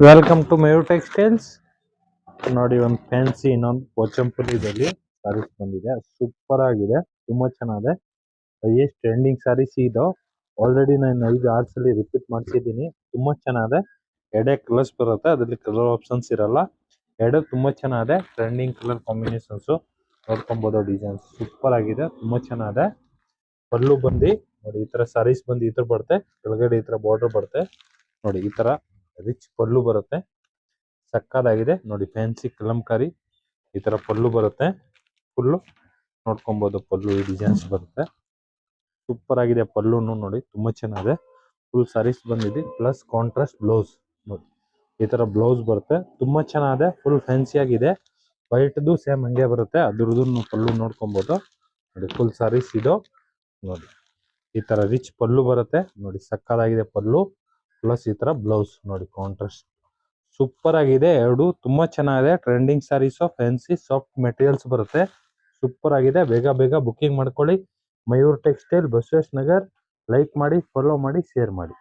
Welcome to Mayur textiles. ನೋಡಿ, ಒಂದು fancy ಇನ್ನೊಂದು ಪೋಚಂಪಲ್ಲಿದಲ್ಲಿ ಸಾರೀಸ್ ಬಂದಿದೆ. ಸೂಪರ್ ಆಗಿದೆ, ತುಂಬಾ ಚೆನ್ನಾಗಿದೆ. ಎಷ್ಟು ಟ್ರೆಂಡಿಂಗ್ ಸಾರೀಸ್ ಇದು. ಆಲ್ರೆಡಿ ನಾನು 5-6 ಸಲ ರಿಪೀಟ್ ಮಾಡ್ಸಿದ್ದೀನಿ. ತುಂಬಾ ಚೆನ್ನಾಗಿದೆ. ಎರಡೇ ಕಲರ್ಸ್ ಬರುತ್ತೆ, ಅದರಲ್ಲಿ ಕಲರ್ ಆಪ್ಷನ್ಸ್ ಇರಲ್ಲ. ಎರಡು ತುಂಬಾ ಚೆನ್ನಾಗಿದೆ. ಟ್ರೆಂಡಿಂಗ್ ಕಲರ್ ಕಾಂಬಿನೇಷನ್ಸ್ ನೋಡ್ಕೊಬಹುದು. ಡಿಸೈನ್ಸ್ ಸೂಪರ್ ಆಗಿದೆ, ತುಂಬಾ ಚೆನ್ನಾಗಿದೆ. ಪಲ್ಲು ಬಂದು ನೋಡಿ, ಈ ತರ ಸಾರೀಸ್ ಬಂದು ಈ ತರ ಬರುತ್ತೆ. ಕೆಳಗಡೆ ಈ ತರ ಬಾರ್ಡರ್ ಬರುತ್ತೆ ನೋಡಿ. ಈ ತರ ರಿಚ್ ಪಲ್ಲು ಬರುತ್ತೆ, ಸಕ್ಕದಾಗಿದೆ ನೋಡಿ. ಫ್ಯಾನ್ಸಿ ಕಲಂಕಾರಿ ಈ ತರ ಪಲ್ಲು ಬರುತ್ತೆ. ಫುಲ್ಲು ನೋಡ್ಕೊಬಹುದು. ಪಲ್ಲು ಈ ಡಿಸೈನ್ಸ್ ಬರುತ್ತೆ. ಸೂಪರ್ ಆಗಿದೆ. ಪಲ್ಲುನು ನೋಡಿ ತುಂಬಾ ಚೆನ್ನಾಗಿದೆ. ಫುಲ್ ಸಾರೀಸ್ ಬಂದಿದೆ, ಪ್ಲಸ್ ಕಾಂಟ್ರಾಸ್ಟ್ ಬ್ಲೌಸ್ ನೋಡಿ. ಈ ತರ ಬ್ಲೌಸ್ ಬರುತ್ತೆ, ತುಂಬಾ ಚೆನ್ನಾಗಿದೆ. ಫುಲ್ ಫ್ಯಾನ್ಸಿ ಆಗಿದೆ. ವೈಟ್ದು ಸೇಮ್ ಹಂಗೆ ಬರುತ್ತೆ. ಅದ್ರದ್ದು ಪಲ್ಲು ನೋಡ್ಕೊಬಹುದು ನೋಡಿ. ಫುಲ್ ಸಾರೀಸ್ ಇದು ನೋಡಿ. ಈ ತರ ರಿಚ್ ಪಲ್ಲು ಬರುತ್ತೆ ನೋಡಿ, ಸಕ್ಕದಾಗಿದೆ ಪಲ್ಲು. ಪ್ಲಸ್ ಈ ತರ ಬ್ಲೌಸ್ ನೋಡಿ, ಕಾಂಟ್ರಾಸ್ಟ್ ಸೂಪರ್ ಆಗಿದೆ. ಎರಡು ತುಂಬಾ ಚೆನ್ನಾಗಿದೆ. Trending saris, fancy soft materials ಬರುತ್ತೆ. ಸೂಪರ್ ಆಗಿದೆ. ಬೇಗ ಬೇಗ ಬುಕಿಂಗ್ ಮಾಡ್ಕೊಳ್ಳಿ. ಮಯೂರ್ ಟೆಕ್ಸ್ಟೈಲ್, ಬಸವೇಶ್ ನಗರ್. ಲೈಕ್ ಮಾಡಿ, ಫಾಲೋ ಮಾಡಿ, ಶೇರ್ ಮಾಡಿ.